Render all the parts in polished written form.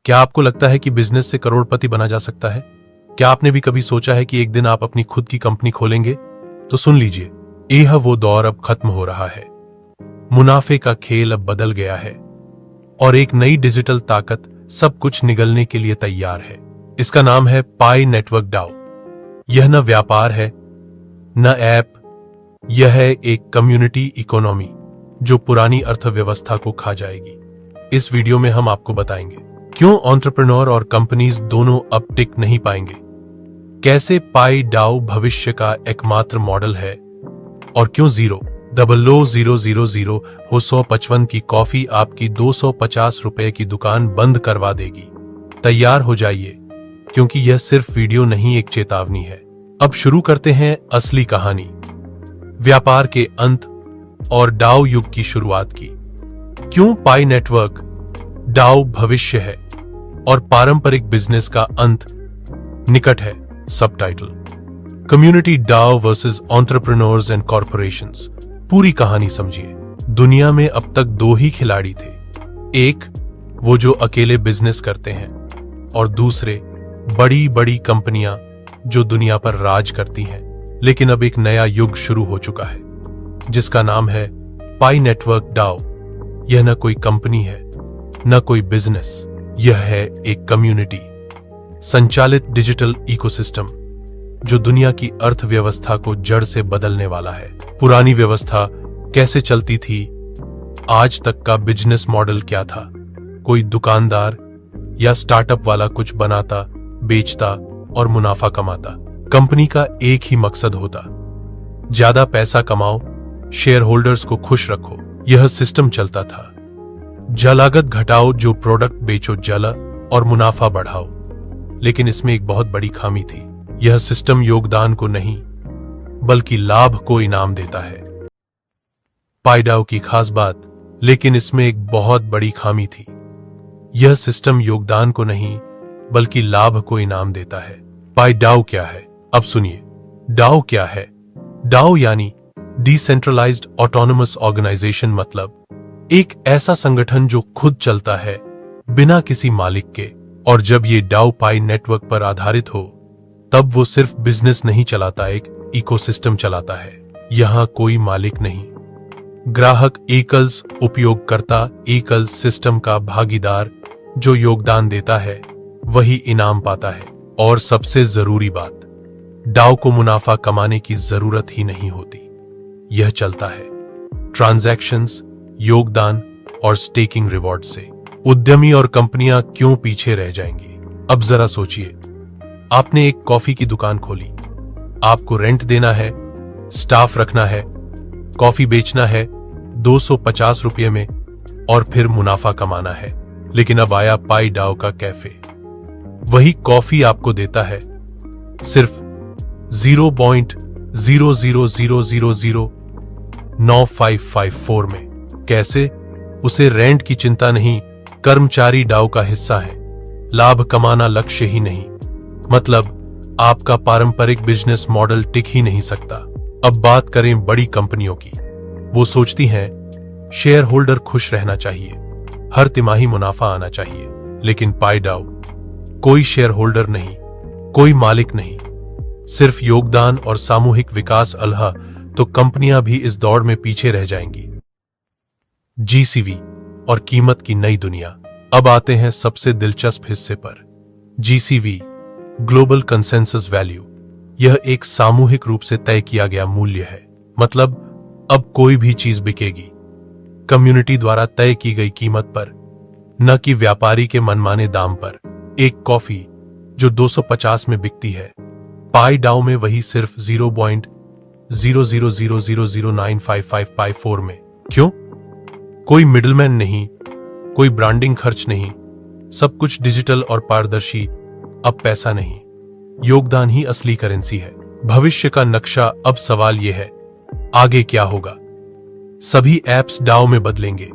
क्या आपको लगता है कि बिजनेस से करोड़पति बना जा सकता है? क्या आपने भी कभी सोचा है कि एक दिन आप अपनी खुद की कंपनी खोलेंगे? तो सुन लीजिए, यह वो दौर अब खत्म हो रहा है। मुनाफे का खेल अब बदल गया है और एक नई डिजिटल ताकत सब कुछ निगलने के लिए तैयार है। इसका नाम है पाई नेटवर्क डाओ। यह न व्यापार है, न ऐप, यह है एक कम्युनिटी इकोनॉमी जो पुरानी अर्थव्यवस्था को खा जाएगी। इस वीडियो में हम आपको बताएंगे क्यों एंटरप्रेन्योर और कंपनीज दोनों अब टिक नहीं पाएंगे, कैसे पाई डाओ भविष्य का एकमात्र मॉडल है और क्यों 00000 हो 155 की कॉफी आपकी 250 रुपए की दुकान बंद करवा देगी। तैयार हो जाइए, क्योंकि यह सिर्फ वीडियो नहीं, एक चेतावनी है। अब शुरू करते हैं असली कहानी, व्यापार के अंत और डाओ युग की शुरुआत की। क्यों पाई नेटवर्क डाओ भविष्य है और पारंपरिक बिजनेस का अंत निकट है। Subtitle, community DAO versus entrepreneurs and corporations. पूरी कहानी समझिए। दुनिया में अब तक दो ही खिलाड़ी थे, एक वो जो अकेले बिजनेस करते हैं और दूसरे बड़ी बड़ी कंपनियां जो दुनिया पर राज करती हैं। लेकिन अब एक नया युग शुरू हो चुका है जिसका नाम है पाई नेटवर्क डाओ। यह न कोई कंपनी है, न कोई बिजनेस, यह है एक कम्युनिटी संचालित डिजिटल इकोसिस्टम जो दुनिया की अर्थव्यवस्था को जड़ से बदलने वाला है। पुरानी व्यवस्था कैसे चलती थी? आज तक का बिजनेस मॉडल क्या था? कोई दुकानदार या स्टार्टअप वाला कुछ बनाता, बेचता और मुनाफा कमाता। कंपनी का एक ही मकसद होता, ज्यादा पैसा कमाओ, शेयर होल्डर्स को खुश रखो। यह सिस्टम चलता था। लागत घटाओ, जो प्रोडक्ट बेचो जला और मुनाफा बढ़ाओ। लेकिन इसमें एक बहुत बड़ी खामी थी। यह सिस्टम योगदान को नहीं बल्कि लाभ को इनाम देता है। पाई डाओ की खास बात, लेकिन इसमें एक बहुत बड़ी खामी थी। यह सिस्टम योगदान को नहीं बल्कि लाभ को इनाम देता है। पाई डाओ क्या है? अब सुनिए, डाओ क्या है? डाओ यानी डिसेंट्रलाइज्ड ऑटोनोमस ऑर्गेनाइजेशन, मतलब एक ऐसा संगठन जो खुद चलता है बिना किसी मालिक के। और जब ये डाओ पाई नेटवर्क पर आधारित हो तब वो सिर्फ बिजनेस नहीं चलाता, एक इकोसिस्टम चलाता है। यहां कोई मालिक नहीं, ग्राहक एकल्स, उपयोगकर्ता एकल्स, सिस्टम का भागीदार जो योगदान देता है वही इनाम पाता है। और सबसे जरूरी बात, डाओ को मुनाफा कमाने की जरूरत ही नहीं होती। यह चलता है ट्रांजैक्शंस, योगदान और स्टेकिंग रिवॉर्ड से। उद्यमी और कंपनियां क्यों पीछे रह जाएंगी? अब जरा सोचिए, आपने एक कॉफी की दुकान खोली, आपको रेंट देना है, स्टाफ रखना है, कॉफी बेचना है 250 रुपये में और फिर मुनाफा कमाना है। लेकिन अब आया पाई डाओ का कैफे। वही कॉफी आपको देता है सिर्फ 0.00000955 में। कैसे? उसे रेंट की चिंता नहीं, कर्मचारी डाओ का हिस्सा है, लाभ कमाना लक्ष्य ही नहीं। मतलब आपका पारंपरिक बिजनेस मॉडल टिक ही नहीं सकता। अब बात करें बड़ी कंपनियों की। वो सोचती हैं शेयर होल्डर खुश रहना चाहिए, हर तिमाही मुनाफा आना चाहिए। लेकिन पाई डाओ कोई शेयर होल्डर नहीं, कोई मालिक नहीं, सिर्फ योगदान और सामूहिक विकास अलहा, तो कंपनियां भी इस दौड़ में पीछे रह जाएंगी। जीसीवी और कीमत की नई दुनिया। अब आते हैं सबसे दिलचस्प हिस्से पर। GCV, global consensus value. यह एक सामूहिक रूप से तय किया गया मूल्य है। मतलब अब कोई भी चीज बिकेगी कम्युनिटी द्वारा तय की गई कीमत पर, न कि व्यापारी के मनमाने दाम पर। एक कॉफी जो 250 में बिकती है, पाई डाओ में वही सिर्फ 0.0000095554 में। क्यों? कोई मिडलमैन नहीं, कोई ब्रांडिंग खर्च नहीं, सब कुछ डिजिटल और पारदर्शी। अब पैसा नहीं, योगदान ही असली करेंसी है। भविष्य का नक्शा। अब सवाल यह है, आगे क्या होगा? सभी ऐप्स डाओ में बदलेंगे,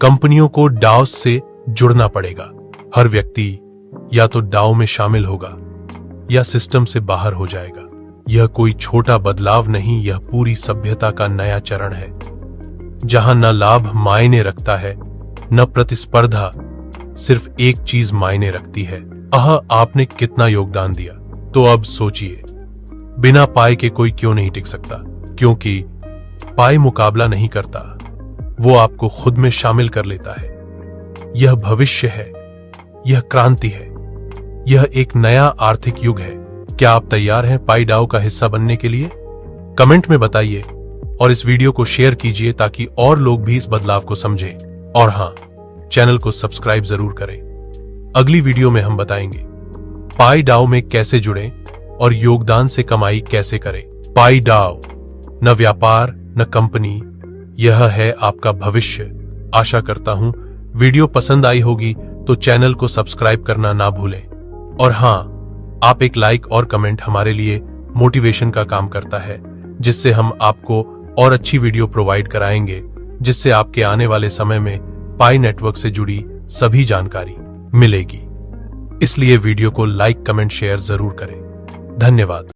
कंपनियों को डाओ से जुड़ना पड़ेगा। हर व्यक्ति या तो डाओ में शामिल होगा या सिस्टम से बाहर हो जाएगा। यह कोई छोटा बदलाव नहीं, यह पूरी सभ्यता का नया चरण है, जहां न लाभ मायने रखता है, न प्रतिस्पर्धा, सिर्फ एक चीज मायने रखती है, आपने कितना योगदान दिया। तो अब सोचिए, बिना पाई के कोई क्यों नहीं टिक सकता? क्योंकि पाई मुकाबला नहीं करता, वो आपको खुद में शामिल कर लेता है। यह भविष्य है, यह क्रांति है, यह एक नया आर्थिक युग है। क्या आप तैयार हैं पाई डाओ का हिस्सा बनने के लिए? कमेंट में बताइए और इस वीडियो को शेयर कीजिए ताकि और लोग भी इस बदलाव को समझें। और हां, चैनल को सब्सक्राइब जरूर करें। अगली वीडियो में हम बताएंगे पाई डाओ में कैसे जुड़ें और योगदान से कमाई कैसे करें। पाई डाओ न व्यापार न कंपनी, यह है आपका भविष्य। आशा करता हूं वीडियो पसंद आई होगी तो चैनल को सब्सक्राइब करना ना भूलें। और हां, आप एक लाइक और कमेंट हमारे लिए मोटिवेशन का काम करता है, जिससे हम आपको और अच्छी वीडियो प्रोवाइड कराएंगे, जिससे आपके आने वाले समय में पाई नेटवर्क से जुड़ी सभी जानकारी मिलेगी। इसलिए वीडियो को लाइक, कमेंट, शेयर जरूर करें। धन्यवाद।